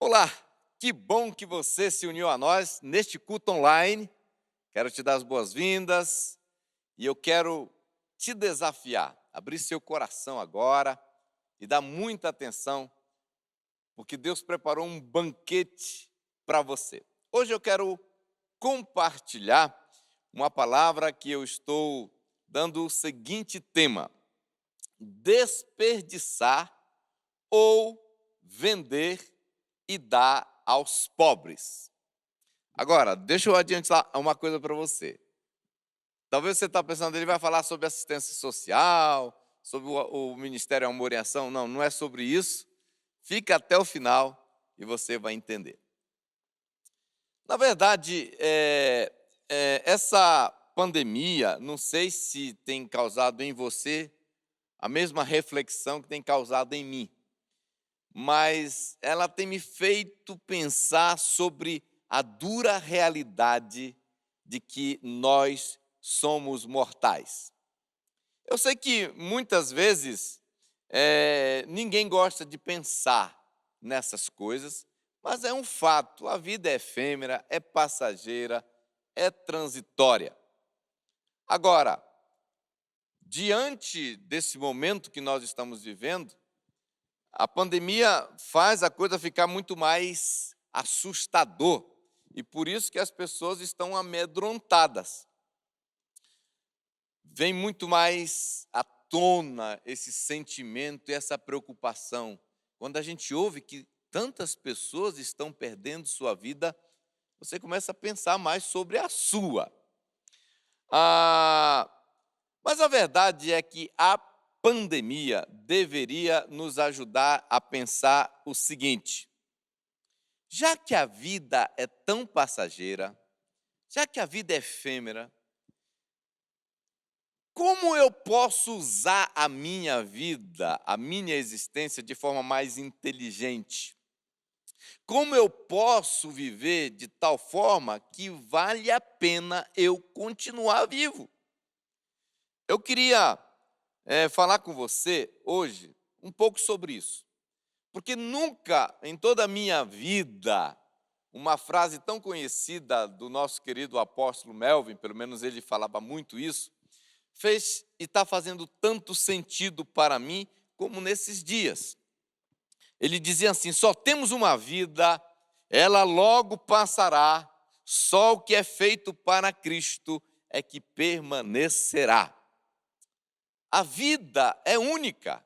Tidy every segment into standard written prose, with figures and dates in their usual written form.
Olá, que bom que você se uniu a nós neste culto online. Quero te dar as boas-vindas e eu quero te desafiar, abrir seu coração agora e dar muita atenção, porque Deus preparou um banquete para você. Hoje eu quero compartilhar uma palavra que eu estou dando o seguinte tema: desperdiçar ou vender e dar aos pobres. Agora, deixa eu adiantar uma coisa para você. Talvez você está pensando, ele vai falar sobre assistência social, sobre o Ministério Amor e Ação. Não, não é sobre isso. Fica até o final e você vai entender. Na verdade, essa pandemia, não sei se tem causado em você a mesma reflexão que tem causado em mim, mas ela tem me feito pensar sobre a dura realidade de que nós somos mortais. Eu sei que muitas vezes ninguém gosta de pensar nessas coisas, mas é um fato, a vida é efêmera, é passageira, é transitória. Agora, diante desse momento que nós estamos vivendo, a pandemia faz a coisa ficar muito mais assustador e por isso que as pessoas estão amedrontadas. Vem muito mais à tona esse sentimento e essa preocupação. Quando a gente ouve que tantas pessoas estão perdendo sua vida, você começa a pensar mais sobre a sua. Mas a verdade é que a pandemia deveria nos ajudar a pensar o seguinte: já que a vida é tão passageira, já que a vida é efêmera, como eu posso usar a minha vida, a minha existência de forma mais inteligente? Como eu posso viver de tal forma que vale a pena eu continuar vivo? Eu queria falar com você hoje um pouco sobre isso. Porque nunca em toda a minha vida, uma frase tão conhecida do nosso querido apóstolo Melvin, pelo menos ele falava muito isso, fez e está fazendo tanto sentido para mim como nesses dias. Ele dizia assim: só temos uma vida, ela logo passará, só o que é feito para Cristo é que permanecerá. A vida é única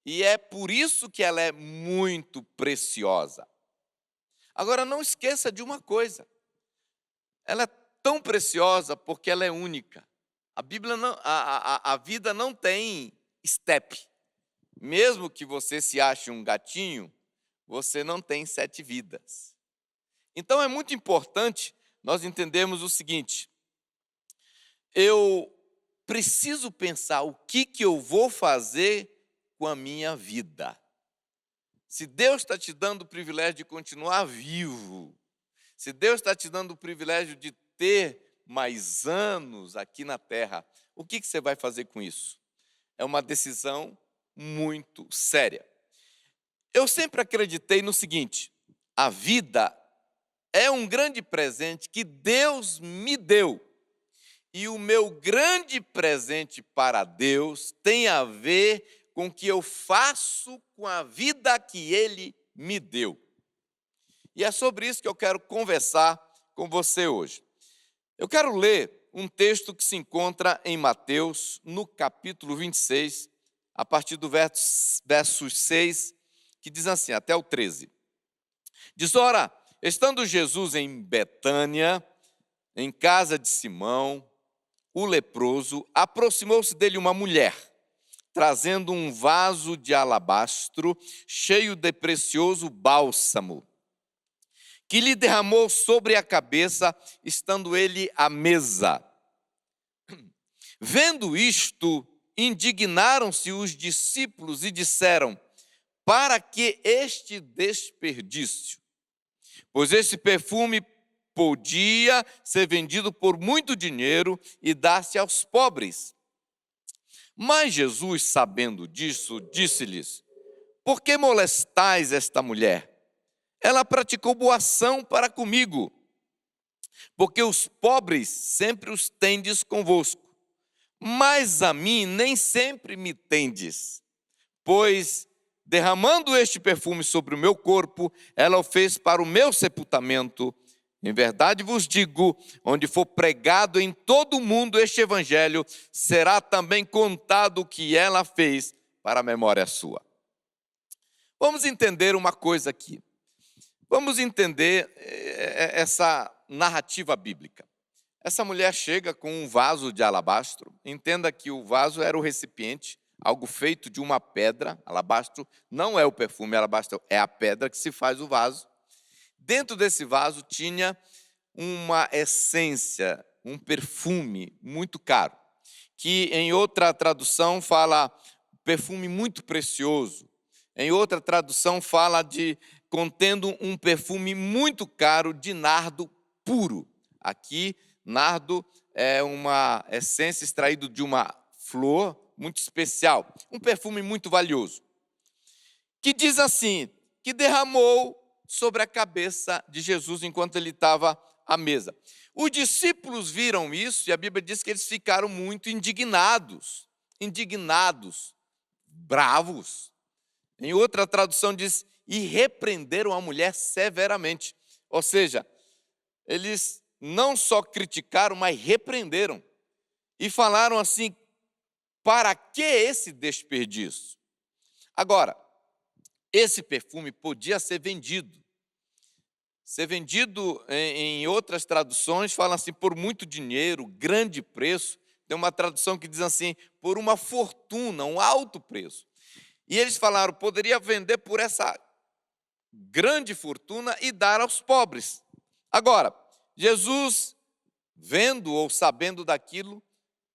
e é por isso que ela é muito preciosa. Agora, não esqueça de uma coisa: ela é tão preciosa porque ela é única. A Bíblia não, a vida não tem step. Mesmo que você se ache um gatinho, você não tem 7 vidas. Então é muito importante nós entendermos o seguinte: eu preciso pensar o que eu vou fazer com a minha vida. Se Deus está te dando o privilégio de continuar vivo, se Deus está te dando o privilégio de ter mais anos aqui na terra, o que você vai fazer com isso? É uma decisão muito séria. Eu sempre acreditei no seguinte: a vida é um grande presente que Deus me deu. E o meu grande presente para Deus tem a ver com o que eu faço com a vida que Ele me deu. E é sobre isso que eu quero conversar com você hoje. Eu quero ler um texto que se encontra em Mateus, no capítulo 26, a partir do verso 6, que diz assim, até o 13. Diz: ora, estando Jesus em Betânia, em casa de Simão, o leproso, aproximou-se dele uma mulher, trazendo um vaso de alabastro cheio de precioso bálsamo, que lhe derramou sobre a cabeça, estando ele à mesa. Vendo isto, indignaram-se os discípulos e disseram: para que este desperdício? Pois esse perfume podia ser vendido por muito dinheiro e dar-se aos pobres. Mas Jesus, sabendo disso, disse-lhes: por que molestais esta mulher? Ela praticou boa ação para comigo, porque os pobres sempre os tendes convosco, mas a mim nem sempre me tendes, pois, derramando este perfume sobre o meu corpo, ela o fez para o meu sepultamento. Em verdade vos digo, onde for pregado em todo o mundo este evangelho, será também contado o que ela fez para a memória sua. Vamos entender uma coisa aqui. Vamos entender essa narrativa bíblica. Essa mulher chega com um vaso de alabastro. Entenda que o vaso era o recipiente, algo feito de uma pedra. Alabastro não é o perfume, alabastro é a pedra que se faz o vaso. Dentro desse vaso tinha uma essência, um perfume muito caro, que em outra tradução fala perfume muito precioso. Em outra tradução fala de contendo um perfume muito caro de nardo puro. Aqui, nardo é uma essência extraída de uma flor muito especial, um perfume muito valioso, que diz assim, que derramou sobre a cabeça de Jesus enquanto ele estava à mesa. Os discípulos viram isso e a Bíblia diz que eles ficaram muito indignados, bravos. Em outra tradução diz, e repreenderam a mulher severamente. Ou seja, eles não só criticaram, mas repreenderam. E falaram assim, para que esse desperdício? Agora, esse perfume podia ser vendido. Ser vendido, em outras traduções, fala assim, por muito dinheiro, grande preço. Tem uma tradução que diz assim, por uma fortuna, um alto preço. E eles falaram, poderia vender por essa grande fortuna e dar aos pobres. Agora, Jesus, vendo ou sabendo daquilo,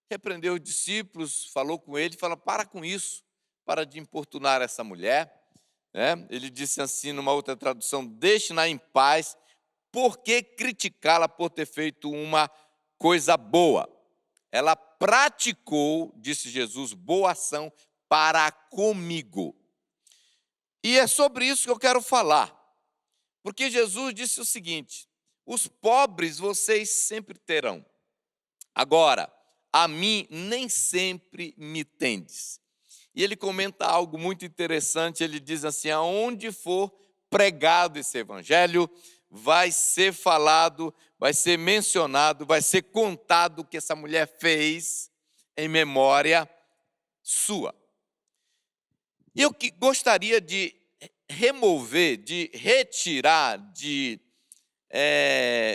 repreendeu os discípulos, falou com ele, falou, para com isso, para de importunar essa mulher. Ele disse assim, numa outra tradução, deixe-na em paz, por que criticá-la por ter feito uma coisa boa? Ela praticou, disse Jesus, boa ação para comigo. E é sobre isso que eu quero falar, porque Jesus disse o seguinte, os pobres vocês sempre terão, agora, a mim nem sempre me tendes. E ele comenta algo muito interessante, ele diz assim, aonde for pregado esse evangelho, vai ser falado, vai ser mencionado, vai ser contado o que essa mulher fez em memória sua. E eu gostaria de remover, de retirar,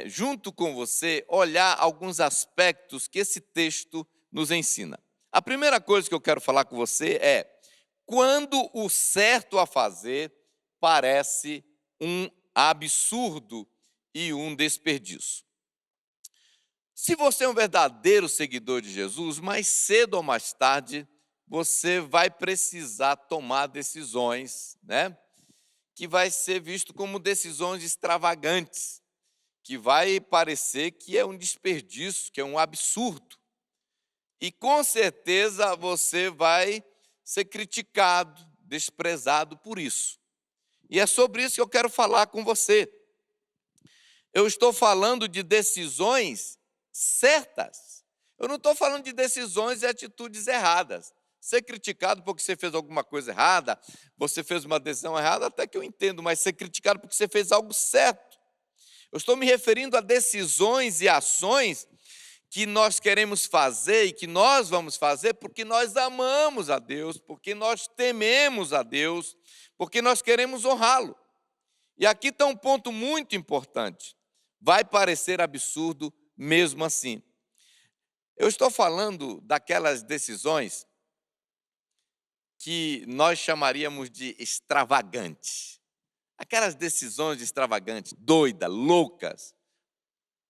junto com você, olhar alguns aspectos que esse texto nos ensina. A primeira coisa que eu quero falar com você é quando o certo a fazer parece um absurdo e um desperdício. Se você é um verdadeiro seguidor de Jesus, mais cedo ou mais tarde, você vai precisar tomar decisões, que vai ser visto como decisões extravagantes, que vai parecer que é um desperdício, que é um absurdo. E com certeza você vai ser criticado, desprezado por isso. E é sobre isso que eu quero falar com você. Eu estou falando de decisões certas. Eu não estou falando de decisões e atitudes erradas. Ser criticado porque você fez alguma coisa errada, você fez uma decisão errada, até que eu entendo, mas ser criticado porque você fez algo certo. Eu estou me referindo a decisões e ações que nós queremos fazer e que nós vamos fazer porque nós amamos a Deus, porque nós tememos a Deus, porque nós queremos honrá-lo. E aqui está um ponto muito importante. Vai parecer absurdo mesmo assim. Eu estou falando daquelas decisões que nós chamaríamos de extravagantes. Aquelas decisões extravagantes, doidas, loucas.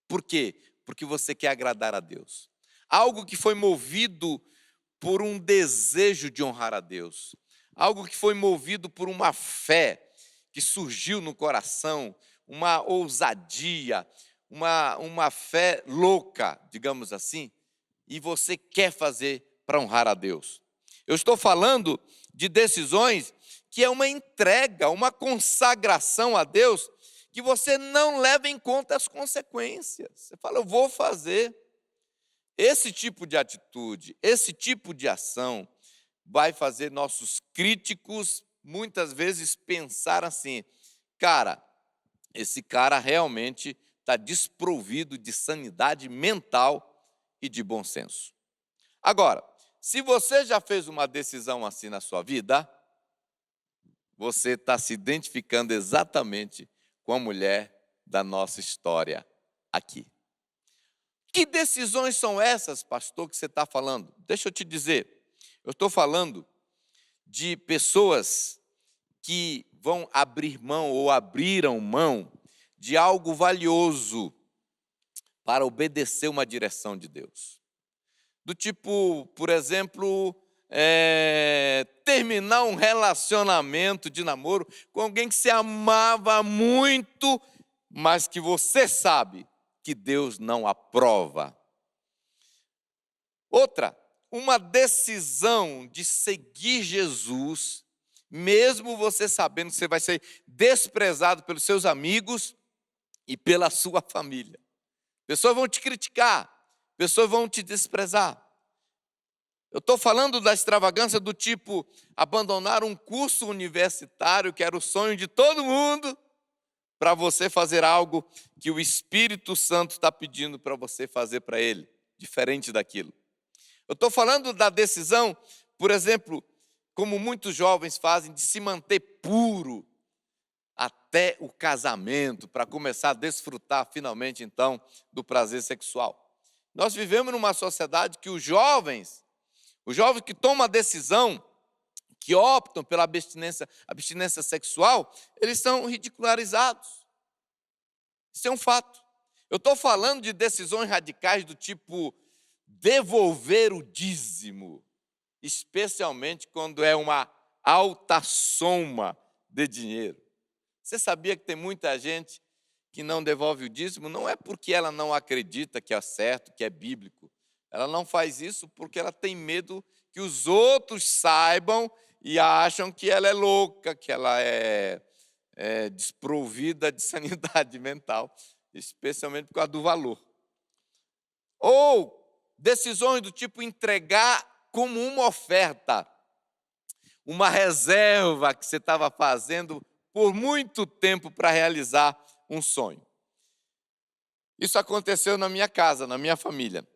Por quê? Porque você quer agradar a Deus. Algo que foi movido por um desejo de honrar a Deus. Algo que foi movido por uma fé que surgiu no coração, uma ousadia, uma fé louca, digamos assim, e você quer fazer para honrar a Deus. Eu estou falando de decisões que é uma entrega, uma consagração a Deus que você não leva em conta as consequências. Você fala, eu vou fazer. Esse tipo de atitude, esse tipo de ação vai fazer nossos críticos muitas vezes pensar assim, cara, esse cara realmente está desprovido de sanidade mental e de bom senso. Agora, se você já fez uma decisão assim na sua vida, você está se identificando exatamente com a mulher da nossa história aqui. Que decisões são essas, pastor, que você está falando? Deixa eu te dizer, eu estou falando de pessoas que vão abrir mão ou abriram mão de algo valioso para obedecer uma direção de Deus. Do tipo, por exemplo, terminar um relacionamento de namoro com alguém que se amava muito, mas que você sabe que Deus não aprova. Outra, uma decisão de seguir Jesus, mesmo você sabendo que você vai ser desprezado pelos seus amigos e pela sua família. Pessoas vão te criticar, pessoas vão te desprezar. Eu estou falando da extravagância do tipo abandonar um curso universitário, que era o sonho de todo mundo, para você fazer algo que o Espírito Santo está pedindo para você fazer para ele, diferente daquilo. Eu estou falando da decisão, por exemplo, como muitos jovens fazem, de se manter puro até o casamento, para começar a desfrutar finalmente, então, do prazer sexual. Nós vivemos numa sociedade que os jovens que tomam a decisão, que optam pela abstinência sexual, eles são ridicularizados. Isso é um fato. Eu estou falando de decisões radicais do tipo devolver o dízimo, especialmente quando é uma alta soma de dinheiro. Você sabia que tem muita gente que não devolve o dízimo? Não é porque ela não acredita que é certo, que é bíblico. Ela não faz isso porque ela tem medo que os outros saibam e acham que ela é louca, que ela é desprovida de sanidade mental, especialmente por causa do valor. Ou decisões do tipo entregar como uma oferta, uma reserva que você estava fazendo por muito tempo para realizar um sonho. Isso aconteceu na minha casa, na minha família.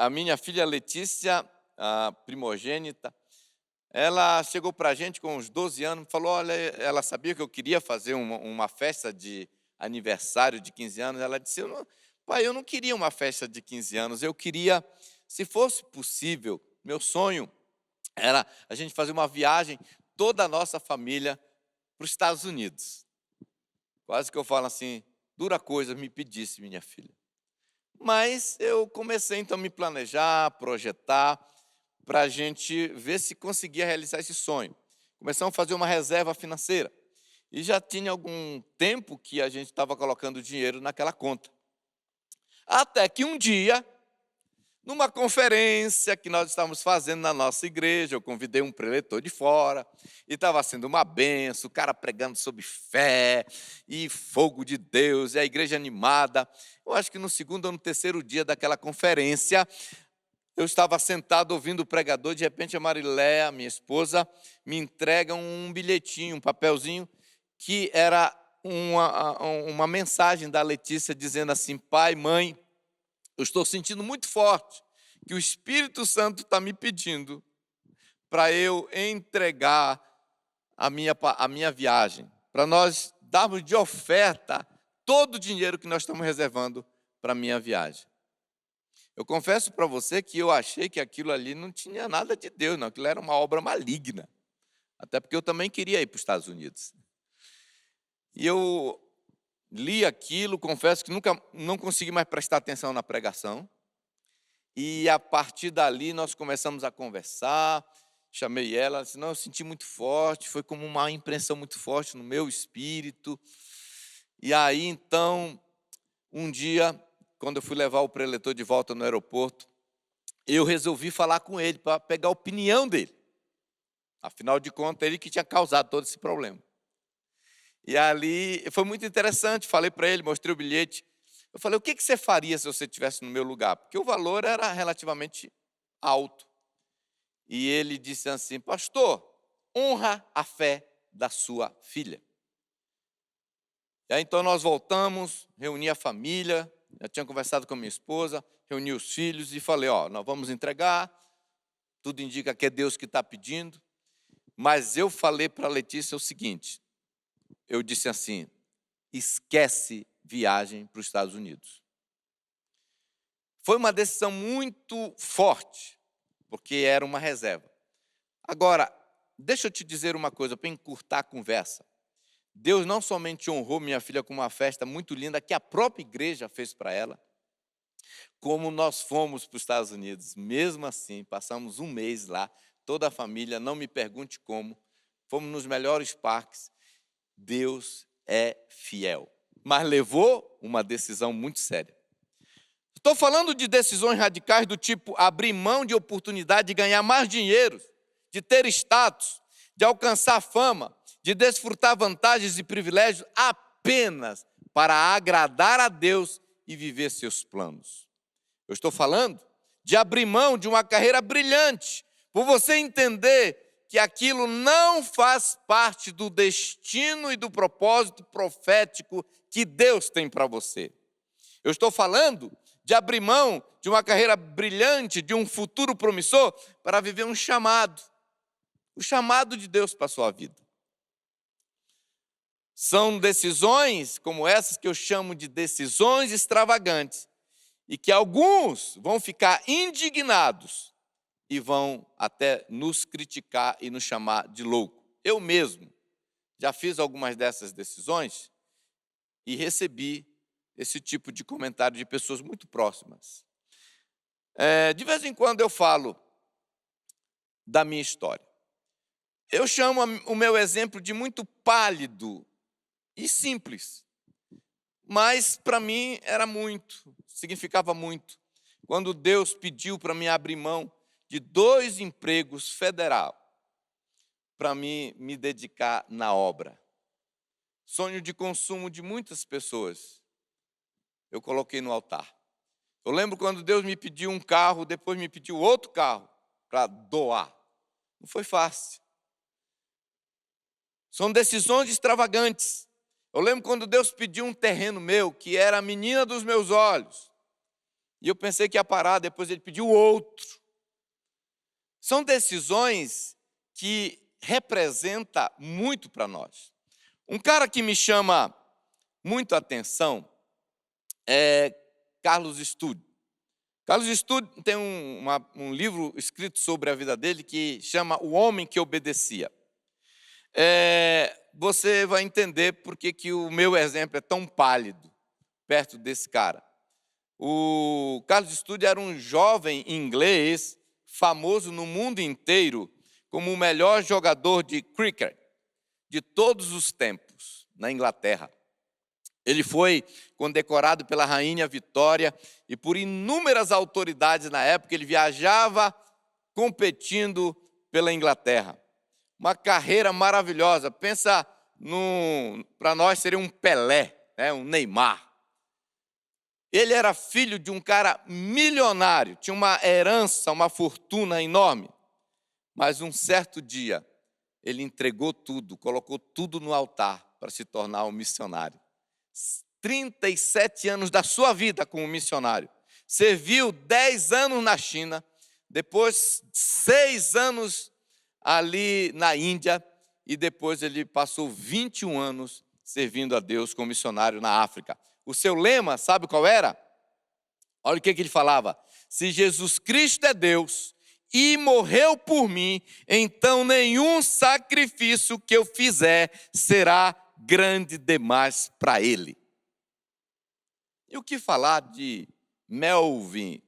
A minha filha Letícia, a primogênita, ela chegou para a gente com uns 12 anos e falou, olha, ela sabia que eu queria fazer uma festa de aniversário de 15 anos. Ela disse, pai, eu não queria uma festa de 15 anos, eu queria, se fosse possível, meu sonho era a gente fazer uma viagem, toda a nossa família, para os Estados Unidos. Quase que eu falo assim, dura coisa me pedisse, minha filha. Mas eu comecei então a me planejar, projetar, para a gente ver se conseguia realizar esse sonho. Começamos a fazer uma reserva financeira. E já tinha algum tempo que a gente estava colocando dinheiro naquela conta. Até que um dia, numa conferência que nós estávamos fazendo na nossa igreja, eu convidei um preletor de fora, e estava sendo uma benção, o cara pregando sobre fé e fogo de Deus, e a igreja animada. Eu acho que no segundo ou no terceiro dia daquela conferência, eu estava sentado ouvindo o pregador, de repente a Mariléia, minha esposa, me entrega um bilhetinho, um papelzinho, que era uma mensagem da Letícia dizendo assim, pai, mãe, eu estou sentindo muito forte que o Espírito Santo está me pedindo para eu entregar a minha viagem, para nós darmos de oferta todo o dinheiro que nós estamos reservando para a minha viagem. Eu confesso para você que eu achei que aquilo ali não tinha nada de Deus, não, aquilo era uma obra maligna. Até porque eu também queria ir para os Estados Unidos. E eu li aquilo, confesso que não consegui mais prestar atenção na pregação. E a partir dali nós começamos a conversar, chamei ela disse, não, eu senti muito forte, foi como uma impressão muito forte no meu espírito. E aí então, um dia, quando eu fui levar o preletor de volta no aeroporto, eu resolvi falar com ele para pegar a opinião dele. Afinal de contas, ele que tinha causado todo esse problema. E ali foi muito interessante, falei para ele, mostrei o bilhete. Eu falei, o que você faria se você estivesse no meu lugar? Porque o valor era relativamente alto. E ele disse assim, pastor, honra a fé da sua filha. E aí então nós voltamos, reuni a família, já tinha conversado com a minha esposa, reuni os filhos e falei, nós vamos entregar, tudo indica que é Deus que está pedindo. Mas eu falei para a Letícia o seguinte, eu disse assim, esquece viagem para os Estados Unidos. Foi uma decisão muito forte, porque era uma reserva. Agora, deixa eu te dizer uma coisa, para encurtar a conversa. Deus não somente honrou minha filha com uma festa muito linda, que a própria igreja fez para ela, como nós fomos para os Estados Unidos. Mesmo assim, passamos um mês lá, toda a família, não me pergunte como, fomos nos melhores parques. Deus é fiel, mas levou uma decisão muito séria. Estou falando de decisões radicais do tipo abrir mão de oportunidade de ganhar mais dinheiro, de ter status, de alcançar fama, de desfrutar vantagens e privilégios apenas para agradar a Deus e viver seus planos. Eu estou falando de abrir mão de uma carreira brilhante, por você entender que aquilo não faz parte do destino e do propósito profético que Deus tem para você. Eu estou falando de abrir mão de uma carreira brilhante, de um futuro promissor, para viver um chamado. O chamado de Deus para a sua vida. São decisões como essas que eu chamo de decisões extravagantes e que alguns vão ficar indignados e vão até nos criticar e nos chamar de louco. Eu mesmo já fiz algumas dessas decisões e recebi esse tipo de comentário de pessoas muito próximas. De vez em quando eu falo da minha história. Eu chamo o meu exemplo de muito pálido e simples, mas para mim era muito, significava muito. Quando Deus pediu para mim abrir mão de 2 empregos federais para mim me dedicar na obra. Sonho de consumo de muitas pessoas, eu coloquei no altar. Eu lembro quando Deus me pediu um carro, depois me pediu outro carro para doar. Não foi fácil. São decisões extravagantes. Eu lembro quando Deus pediu um terreno meu, que era a menina dos meus olhos. E eu pensei que ia parar, depois ele pediu outro. São decisões que representam muito para nós. Um cara que me chama muito a atenção é Carlos Studd. Carlos Studd tem um livro escrito sobre a vida dele que chama O Homem que Obedecia. Você vai entender por que o meu exemplo é tão pálido perto desse cara. O Carlos Studd era um jovem inglês famoso no mundo inteiro como o melhor jogador de cricket de todos os tempos na Inglaterra. Ele foi condecorado pela Rainha Vitória e por inúmeras autoridades na época. Ele viajava competindo pela Inglaterra. Uma carreira maravilhosa. Pensa, para nós seria um Pelé, um Neymar. Ele era filho de um cara milionário, tinha uma herança, uma fortuna enorme. Mas um certo dia, ele entregou tudo, colocou tudo no altar para se tornar um missionário. 37 anos da sua vida como missionário. Serviu 10 anos na China, depois 6 anos ali na Índia, e depois ele passou 21 anos servindo a Deus como missionário na África. O seu lema, sabe qual era? Olha o que ele falava. Se Jesus Cristo é Deus e morreu por mim, então nenhum sacrifício que eu fizer será grande demais para ele. E o que falar de Melvin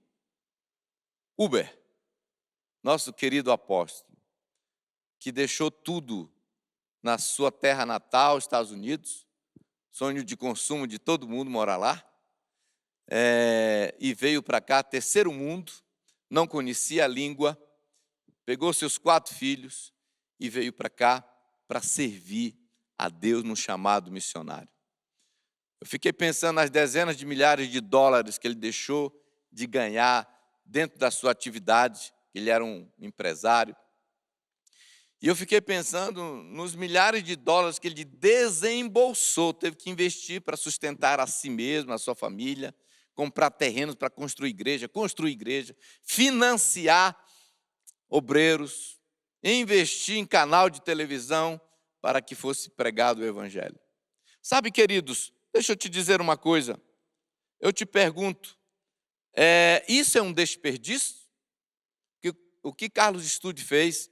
Uber, nosso querido apóstolo, que deixou tudo na sua terra natal, Estados Unidos, sonho de consumo de todo mundo morar lá, e veio para cá, terceiro mundo, não conhecia a língua, pegou seus 4 filhos e veio para cá para servir a Deus no chamado missionário. Eu fiquei pensando nas dezenas de milhares de dólares que ele deixou de ganhar dentro da sua atividade, ele era um empresário. E eu fiquei pensando nos milhares de dólares que ele desembolsou, teve que investir para sustentar a si mesmo, a sua família, comprar terrenos para construir igreja, financiar obreiros, investir em canal de televisão para que fosse pregado o evangelho. Sabe, queridos, deixa eu te dizer uma coisa. Eu te pergunto, isso é um desperdício? O que Carlos Stude fez,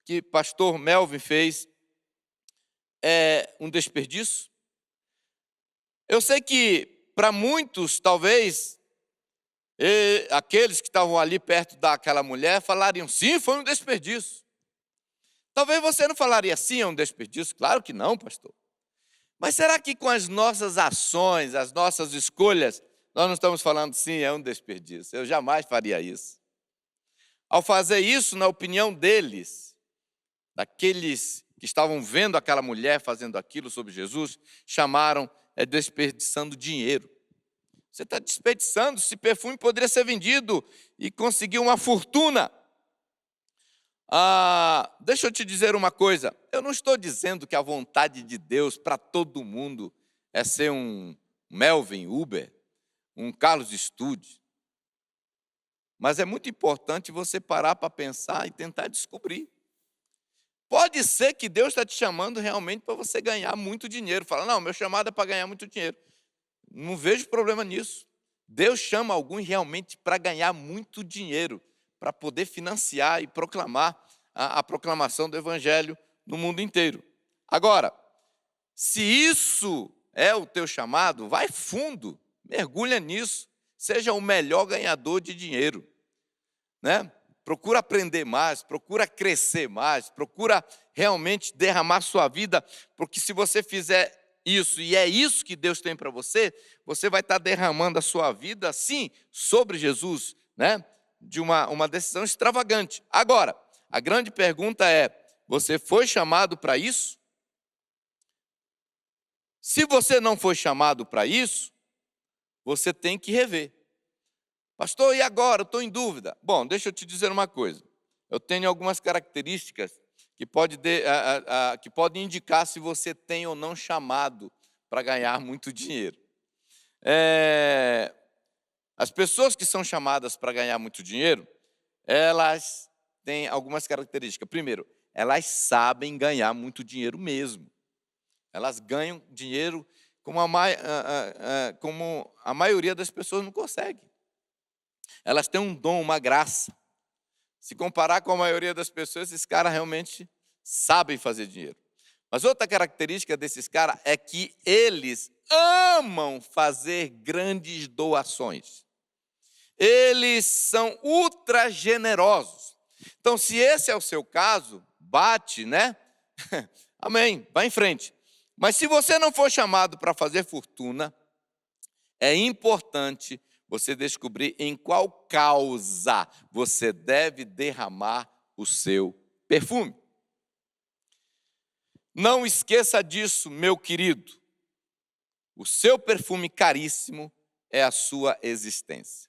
que pastor Melvin fez, é um desperdício? Eu sei que para muitos, talvez, aqueles que estavam ali perto daquela mulher falariam, sim, foi um desperdício. Talvez você não falaria, sim, é um desperdício. Claro que não, pastor. Mas será que com as nossas ações, as nossas escolhas, nós não estamos falando, sim, é um desperdício? Eu jamais faria isso. Ao fazer isso, na opinião deles, daqueles que estavam vendo aquela mulher fazendo aquilo sobre Jesus, chamaram desperdiçando dinheiro. Você está desperdiçando, esse perfume poderia ser vendido e conseguir uma fortuna. Deixa eu te dizer uma coisa, eu não estou dizendo que a vontade de Deus para todo mundo é ser um Melvin Uber, um Carlos Stude. Mas é muito importante você parar para pensar e tentar descobrir. Pode ser que Deus está te chamando realmente para você ganhar muito dinheiro. Fala, não, meu chamado é para ganhar muito dinheiro. Não vejo problema nisso. Deus chama alguns realmente para ganhar muito dinheiro, para poder financiar e proclamar a proclamação do evangelho no mundo inteiro. Agora, se isso é o teu chamado, vai fundo, mergulha nisso, seja o melhor ganhador de dinheiro, né? Procura aprender mais, procura crescer mais, procura realmente derramar sua vida, porque se você fizer isso, e é isso que Deus tem para você, você vai estar derramando a sua vida, sim, sobre Jesus, né? De uma decisão extravagante. Agora, a grande pergunta é, você foi chamado para isso? Se você não foi chamado para isso, você tem que rever. Pastor, e agora? Eu estou em dúvida. Bom, deixa eu te dizer uma coisa. Eu tenho algumas características que podem indicar se você tem ou não chamado para ganhar muito dinheiro. As pessoas que são chamadas para ganhar muito dinheiro, elas têm algumas características. Primeiro, elas sabem ganhar muito dinheiro mesmo. Elas ganham dinheiro como a maioria das pessoas não consegue. Elas têm um dom, uma graça. Se comparar com a maioria das pessoas, esses caras realmente sabem fazer dinheiro. Mas outra característica desses caras é que eles amam fazer grandes doações. Eles são ultra generosos. Então, se esse é o seu caso, bate, né? Amém, vai em frente. Mas se você não for chamado para fazer fortuna, é importante você descobrir em qual causa você deve derramar o seu perfume. Não esqueça disso, meu querido. O seu perfume caríssimo é a sua existência.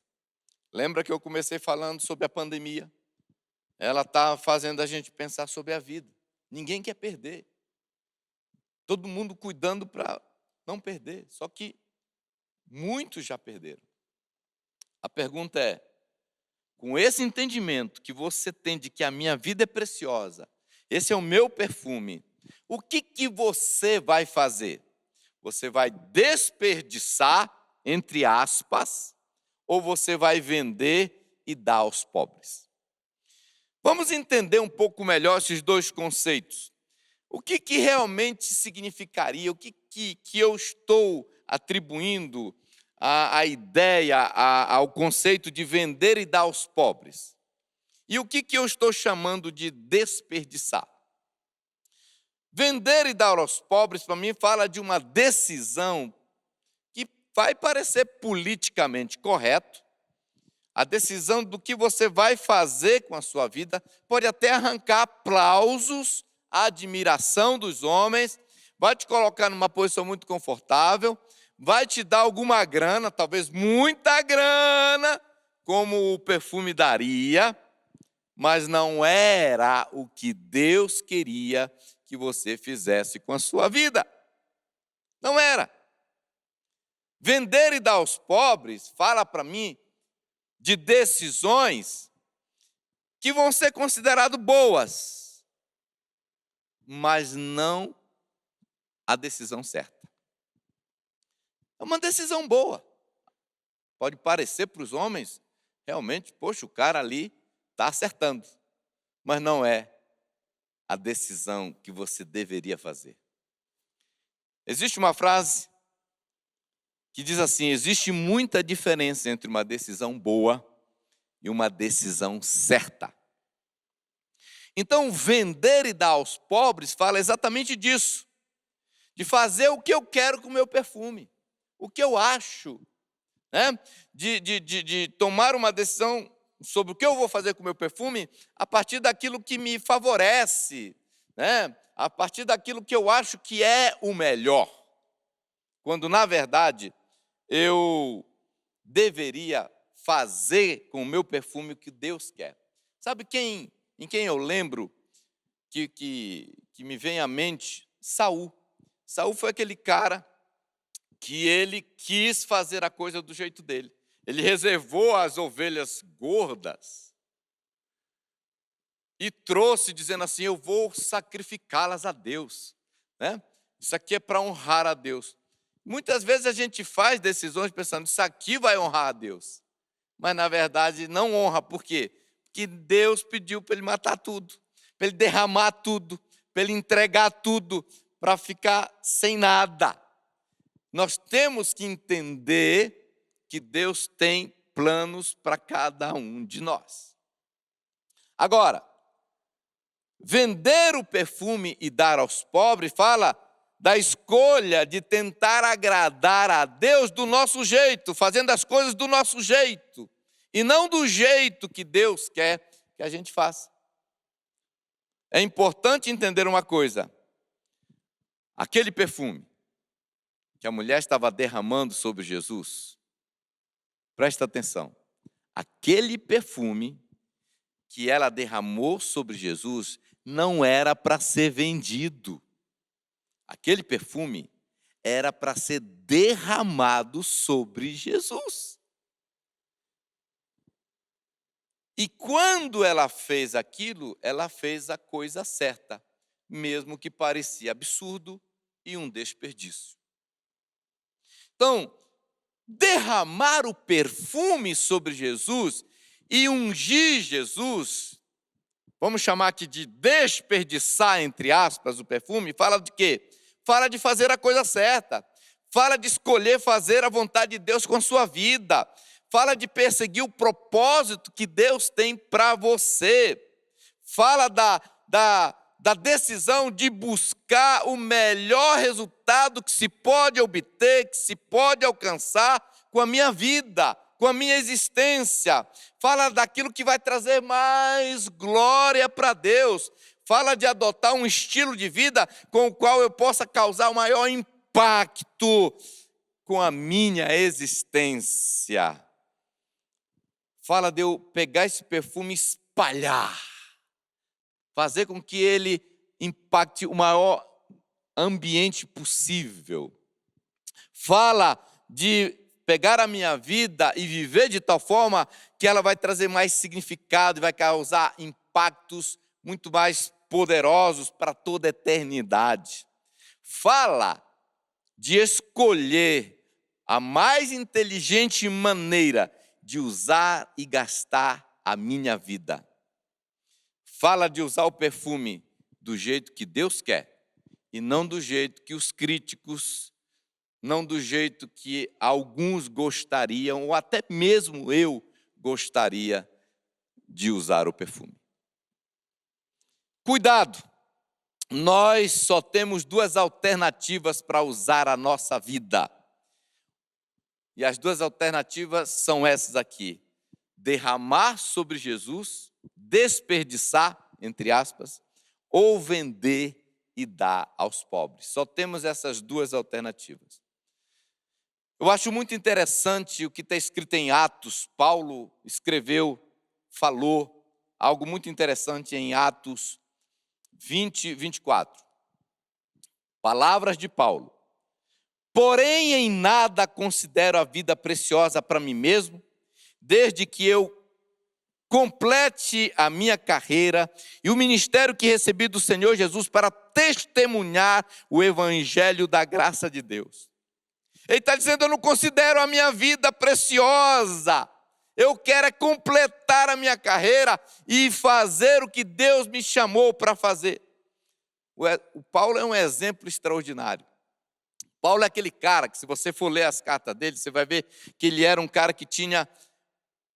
Lembra que eu comecei falando sobre a pandemia? Ela está fazendo a gente pensar sobre a vida. Ninguém quer perder. Todo mundo cuidando para não perder. Só que muitos já perderam. A pergunta é, com esse entendimento que você tem de que a minha vida é preciosa, esse é o meu perfume, o que você vai fazer? Você vai desperdiçar, entre aspas, ou você vai vender e dar aos pobres? Vamos entender um pouco melhor esses dois conceitos. O que realmente significaria, o que eu estou atribuindo a ideia, ao conceito de vender e dar aos pobres? E o que eu estou chamando de desperdiçar? Vender e dar aos pobres, para mim, fala de uma decisão que vai parecer politicamente correto. A decisão do que você vai fazer com a sua vida pode até arrancar aplausos, a admiração dos homens, vai te colocar numa posição muito confortável, vai te dar alguma grana, talvez muita grana, como o perfume daria, mas não era o que Deus queria que você fizesse com a sua vida. Não era. Vender e dar aos pobres, fala para mim, de decisões que vão ser consideradas boas, mas não a decisão certa. É uma decisão boa. Pode parecer para os homens, realmente, poxa, o cara ali está acertando, mas não é a decisão que você deveria fazer. Existe uma frase que diz assim: existe muita diferença entre uma decisão boa e uma decisão certa. Então, vender e dar aos pobres fala exatamente disso, de fazer o que eu quero com o meu perfume, o que eu acho, né? De tomar uma decisão sobre o que eu vou fazer com o meu perfume a partir daquilo que me favorece, né? A partir daquilo que eu acho que é o melhor, quando, na verdade, eu deveria fazer com o meu perfume o que Deus quer. Sabe em quem eu lembro que me vem à mente? Saul. Saul foi aquele cara que ele quis fazer a coisa do jeito dele. Ele reservou as ovelhas gordas e trouxe dizendo assim: eu vou sacrificá-las a Deus, né? Isso aqui é para honrar a Deus. Muitas vezes a gente faz decisões pensando, isso aqui vai honrar a Deus. Mas, na verdade, não honra. Por quê? Porque Deus pediu para ele matar tudo, para ele derramar tudo, para ele entregar tudo, para ficar sem nada. Nós temos que entender que Deus tem planos para cada um de nós. Agora, vender o perfume e dar aos pobres fala da escolha de tentar agradar a Deus do nosso jeito, fazendo as coisas do nosso jeito, e não do jeito que Deus quer que a gente faça. É importante entender uma coisa: aquele perfume que a mulher estava derramando sobre Jesus, presta atenção, aquele perfume que ela derramou sobre Jesus não era para ser vendido. Aquele perfume era para ser derramado sobre Jesus. E quando ela fez aquilo, ela fez a coisa certa, mesmo que parecia absurdo e um desperdício. Então, derramar o perfume sobre Jesus e ungir Jesus, vamos chamar aqui de desperdiçar, entre aspas, o perfume, fala de quê? Fala de fazer a coisa certa, fala de escolher fazer a vontade de Deus com a sua vida, fala de perseguir o propósito que Deus tem para você, fala da decisão de buscar o melhor resultado que se pode obter, que se pode alcançar com a minha vida, com a minha existência. Fala daquilo que vai trazer mais glória para Deus. Fala de adotar um estilo de vida com o qual eu possa causar o maior impacto com a minha existência. Fala de eu pegar esse perfume e espalhar, fazer com que ele impacte o maior ambiente possível. Fala de pegar a minha vida e viver de tal forma que ela vai trazer mais significado e vai causar impactos muito mais poderosos para toda a eternidade. Fala de escolher a mais inteligente maneira de usar e gastar a minha vida. Fala de usar o perfume do jeito que Deus quer e não do jeito que os críticos, não do jeito que alguns gostariam, ou até mesmo eu gostaria de usar o perfume. Cuidado, nós só temos duas alternativas para usar a nossa vida. E as duas alternativas são essas aqui: derramar sobre Jesus, desperdiçar, entre aspas, ou vender e dá aos pobres. Só temos essas duas alternativas. Eu acho muito interessante o que está escrito em Atos. Paulo escreveu, falou algo muito interessante em Atos 20, 24. Palavras de Paulo. Porém, em nada considero a vida preciosa para mim mesmo, desde que eu complete a minha carreira e o ministério que recebi do Senhor Jesus para testemunhar o evangelho da graça de Deus. Ele está dizendo, eu não considero a minha vida preciosa. Eu quero completar a minha carreira e fazer o que Deus me chamou para fazer. O Paulo é um exemplo extraordinário. Paulo é aquele cara que, se você for ler as cartas dele, você vai ver que ele era um cara que tinha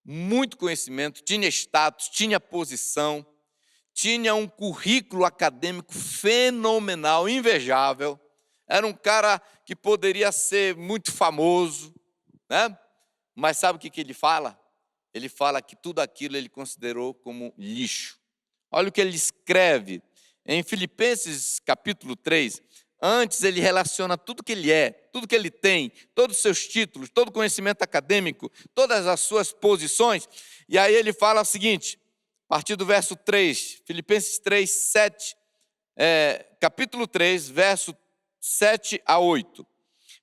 muito conhecimento, tinha status, tinha posição, tinha um currículo acadêmico fenomenal, invejável. Era um cara que poderia ser muito famoso, né? Mas sabe o que ele fala? Ele fala que tudo aquilo ele considerou como lixo. Olha o que ele escreve em Filipenses capítulo 3. Antes ele relaciona tudo que ele é, tudo que ele tem, todos os seus títulos, todo o conhecimento acadêmico, todas as suas posições. E aí ele fala o seguinte, a partir do verso 3, Filipenses 3, 7, capítulo 3, verso 7 a 8.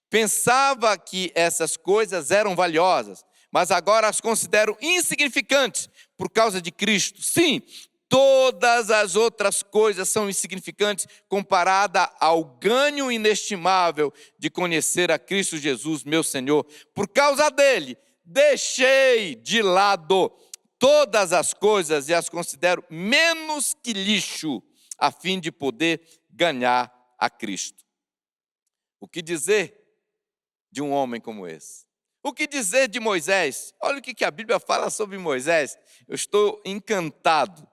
Pensava que essas coisas eram valiosas, mas agora as considero insignificantes por causa de Cristo. Sim, todas as outras coisas são insignificantes comparada ao ganho inestimável de conhecer a Cristo Jesus, meu Senhor. Por causa dele, deixei de lado todas as coisas e as considero menos que lixo, a fim de poder ganhar a Cristo. O que dizer de um homem como esse? O que dizer de Moisés? Olha o que a Bíblia fala sobre Moisés. Eu estou encantado.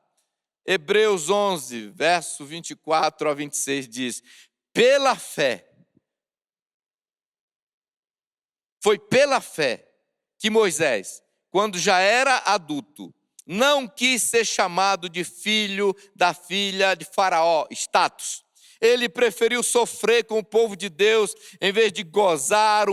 Hebreus 11, verso 24 a 26 diz, pela fé, foi pela fé que Moisés, quando já era adulto, não quis ser chamado de filho da filha de Faraó, status. Ele preferiu sofrer com o povo de Deus, em vez de gozar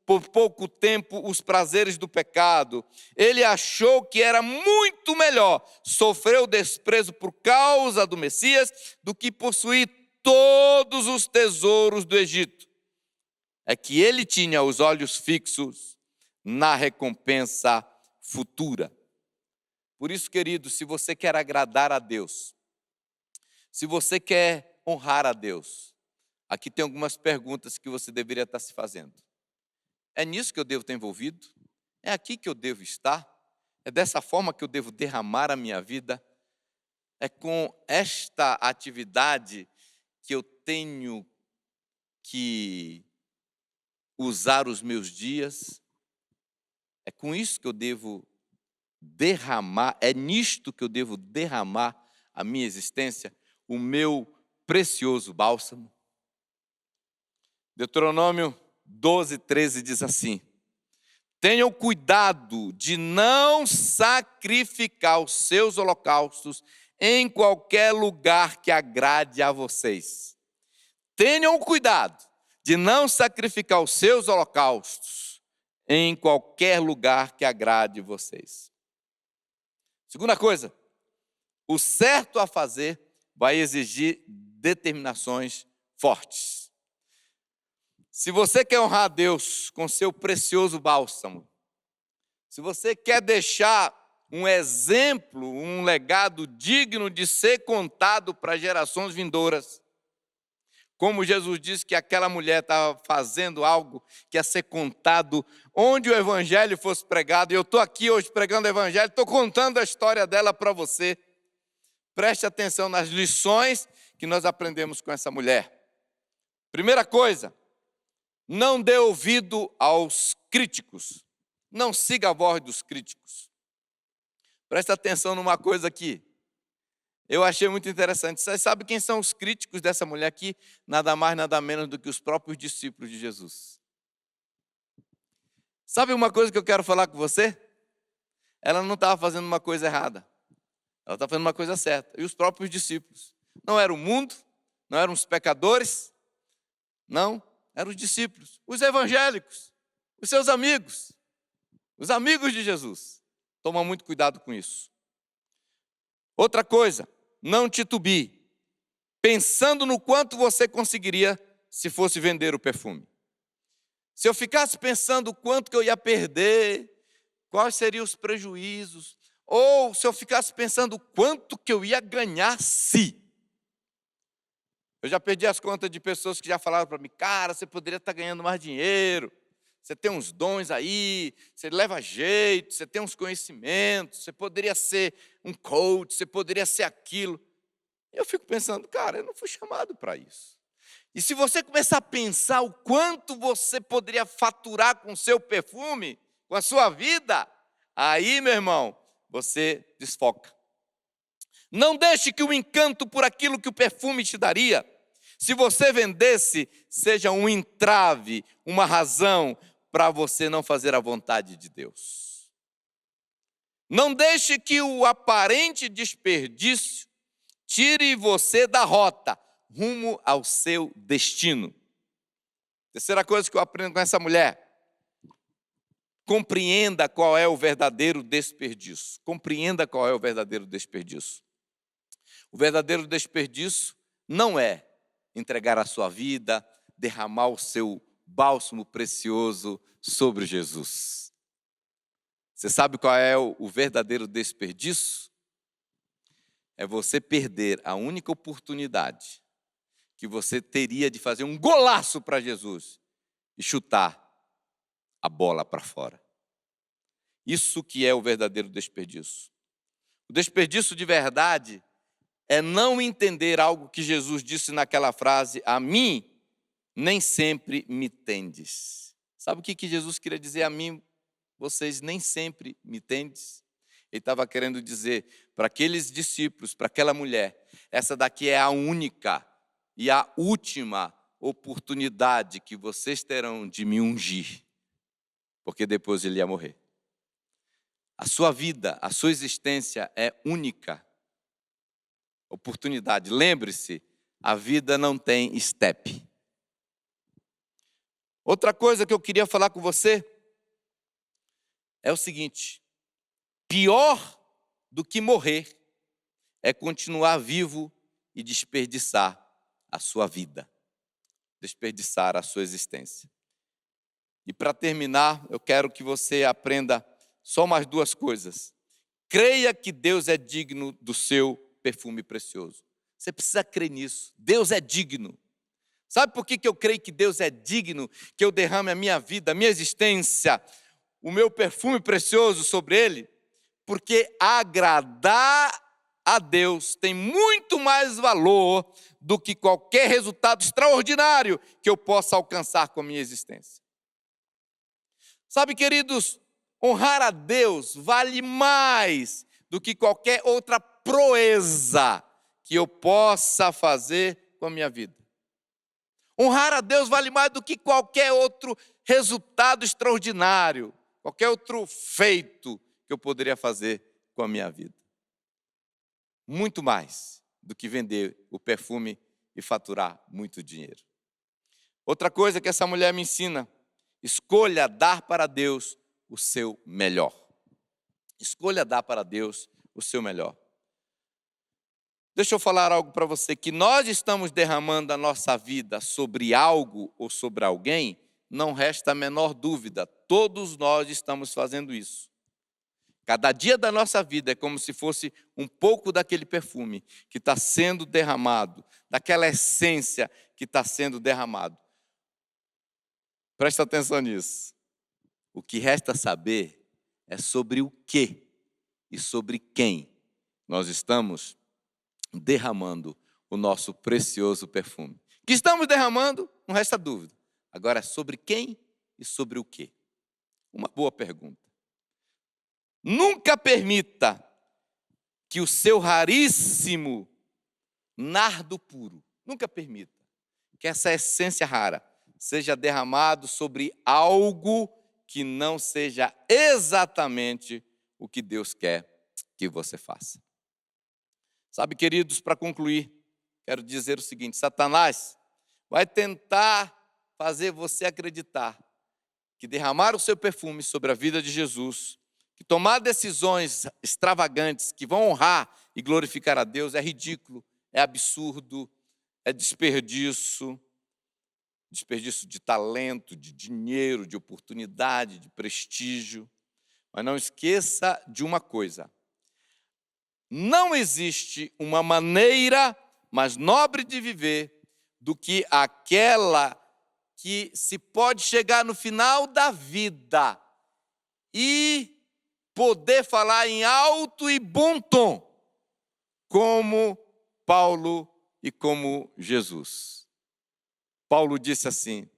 por pouco tempo, os prazeres do pecado. Ele achou que era muito melhor sofrer o desprezo por causa do Messias do que possuir todos os tesouros do Egito. É que ele tinha os olhos fixos na recompensa futura. Por isso, querido, se você quer agradar a Deus, se você quer honrar a Deus, aqui tem algumas perguntas que você deveria estar se fazendo. É nisso que eu devo estar envolvido? É aqui que eu devo estar? É dessa forma que eu devo derramar a minha vida? É com esta atividade que eu tenho que usar os meus dias? É com isso que eu devo derramar, é nisto que eu devo derramar a minha existência, o meu precioso bálsamo? Deuteronômio 12, 13 diz assim, tenham cuidado de não sacrificar os seus holocaustos em qualquer lugar que agrade a vocês. Tenham cuidado de não sacrificar os seus holocaustos em qualquer lugar que agrade vocês. Segunda coisa, o certo a fazer vai exigir determinações fortes. Se você quer honrar a Deus com seu precioso bálsamo, se você quer deixar um exemplo, um legado digno de ser contado para gerações vindouras, como Jesus disse que aquela mulher estava fazendo algo que ia ser contado onde o evangelho fosse pregado, e eu estou aqui hoje pregando o evangelho, estou contando a história dela para você. Preste atenção nas lições que nós aprendemos com essa mulher. Primeira coisa, não dê ouvido aos críticos. Não siga a voz dos críticos. Presta atenção numa coisa aqui. Eu achei muito interessante. Você sabe quem são os críticos dessa mulher aqui? Nada mais, nada menos do que os próprios discípulos de Jesus. Sabe uma coisa que eu quero falar com você? Ela não estava fazendo uma coisa errada. Ela estava fazendo uma coisa certa. E os próprios discípulos. Não era o mundo, Não eram os pecadores? Não, eram os discípulos, os evangélicos, os seus amigos, os amigos de Jesus. Toma muito cuidado com isso. Outra coisa, não titubie, pensando no quanto você conseguiria se fosse vender o perfume. Se eu ficasse pensando o quanto que eu ia perder, quais seriam os prejuízos, ou se eu ficasse pensando o quanto que eu ia ganhar se. Eu já perdi as contas de pessoas que já falaram para mim, cara, você poderia estar ganhando mais dinheiro, você tem uns dons aí, você leva jeito, você tem uns conhecimentos, você poderia ser um coach, você poderia ser aquilo. Eu fico pensando, cara, eu não fui chamado para isso. E se você começar a pensar o quanto você poderia faturar com o seu perfume, com a sua vida, aí, meu irmão, você desfoca. Não deixe que o encanto por aquilo que o perfume te daria, se você vendesse, seja um entrave, uma razão para você não fazer a vontade de Deus. Não deixe que o aparente desperdício tire você da rota, rumo ao seu destino. Terceira coisa que eu aprendo com essa mulher: compreenda qual é o verdadeiro desperdício. Compreenda qual é o verdadeiro desperdício. O verdadeiro desperdício não é entregar a sua vida, derramar o seu bálsamo precioso sobre Jesus. Você sabe qual é o verdadeiro desperdício? É você perder a única oportunidade que você teria de fazer um golaço para Jesus e chutar a bola para fora. Isso que é o verdadeiro desperdício. O desperdício de verdade é não entender algo que Jesus disse naquela frase: a mim nem sempre me tendes. Sabe o que Jesus queria dizer? A mim, vocês nem sempre me tendes. Ele estava querendo dizer para aqueles discípulos, para aquela mulher, essa daqui é a única e a última oportunidade que vocês terão de me ungir, porque depois ele ia morrer. A sua vida, a sua existência é única oportunidade. Lembre-se, a vida não tem step. Outra coisa que eu queria falar com você é o seguinte: pior do que morrer é continuar vivo e desperdiçar a sua vida, desperdiçar a sua existência. E para terminar, eu quero que você aprenda só mais duas coisas. Creia que Deus é digno do seu perfume precioso. Você precisa crer nisso. Deus é digno. Sabe por que eu creio que Deus é digno, que eu derrame a minha vida, a minha existência, o meu perfume precioso sobre Ele? Porque agradar a Deus tem muito mais valor do que qualquer resultado extraordinário que eu possa alcançar com a minha existência. Sabe, queridos, honrar a Deus vale mais do que qualquer outra proeza que eu possa fazer com a minha vida. Honrar a Deus vale mais do que qualquer outro resultado extraordinário, qualquer outro feito que eu poderia fazer com a minha vida. Muito mais do que vender o perfume e faturar muito dinheiro. Outra coisa que essa mulher me ensina: escolha dar para Deus o seu melhor. Escolha dar para Deus o seu melhor. Deixa eu falar algo para você, que nós estamos derramando a nossa vida sobre algo ou sobre alguém, não resta a menor dúvida, todos nós estamos fazendo isso. Cada dia da nossa vida é como se fosse um pouco daquele perfume que está sendo derramado, daquela essência que está sendo derramado. Presta atenção nisso. O que resta saber é sobre o que e sobre quem nós estamos derramando o nosso precioso perfume. Que estamos derramando, não resta dúvida. Agora é sobre quem e sobre o que? Uma boa pergunta. Nunca permita que o seu raríssimo nardo puro, nunca permita que essa essência rara seja derramado sobre algo que não seja exatamente o que Deus quer que você faça. Sabe, queridos, para concluir, quero dizer o seguinte: Satanás vai tentar fazer você acreditar que derramar o seu perfume sobre a vida de Jesus, que tomar decisões extravagantes que vão honrar e glorificar a Deus é ridículo, é absurdo, é desperdício de talento, de dinheiro, de oportunidade, de prestígio. Mas não esqueça de uma coisa: não existe uma maneira mais nobre de viver do que aquela que se pode chegar no final da vida e poder falar em alto e bom tom, como Paulo e como Jesus. Paulo disse assim: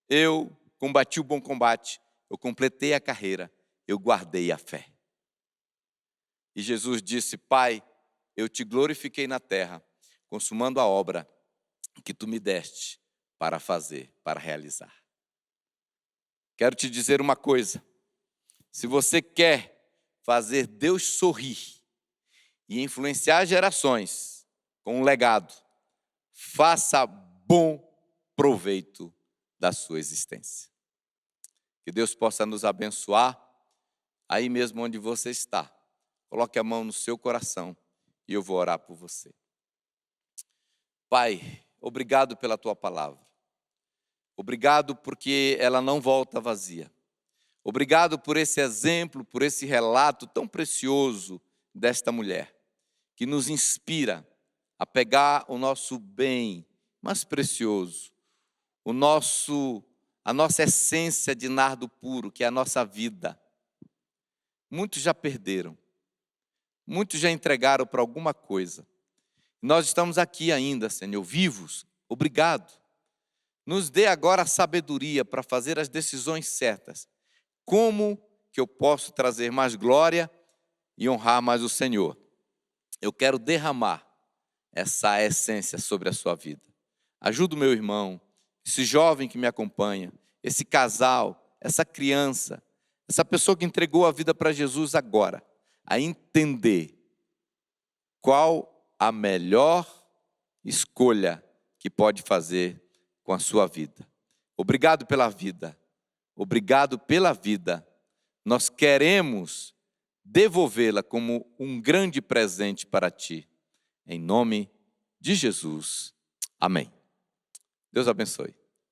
eu combati o bom combate, eu completei a carreira, eu guardei a fé. E Jesus disse: Pai, eu te glorifiquei na terra, consumando a obra que tu me deste para fazer, para realizar. Quero te dizer uma coisa: se você quer fazer Deus sorrir e influenciar gerações com um legado, faça bom proveito da sua existência. Que Deus possa nos abençoar aí mesmo onde você está. Coloque a mão no seu coração e eu vou orar por você. Pai, obrigado pela tua palavra. Obrigado porque ela não volta vazia. Obrigado por esse exemplo, por esse relato tão precioso desta mulher, que nos inspira a pegar o nosso bem mais precioso, a nossa essência de nardo puro, que é a nossa vida. Muitos já perderam, muitos já entregaram para alguma coisa. Nós estamos aqui ainda, Senhor, vivos. Obrigado. Nos dê agora a sabedoria para fazer as decisões certas. Como que eu posso trazer mais glória e honrar mais o Senhor? Eu quero derramar essa essência sobre a sua vida. Ajuda o meu irmão, esse jovem que me acompanha, esse casal, essa criança, essa pessoa que entregou a vida para Jesus agora, a entender qual a melhor escolha que pode fazer com a sua vida. Obrigado pela vida. Obrigado pela vida. Nós queremos devolvê-la como um grande presente para ti. Em nome de Jesus. Amém. Deus abençoe.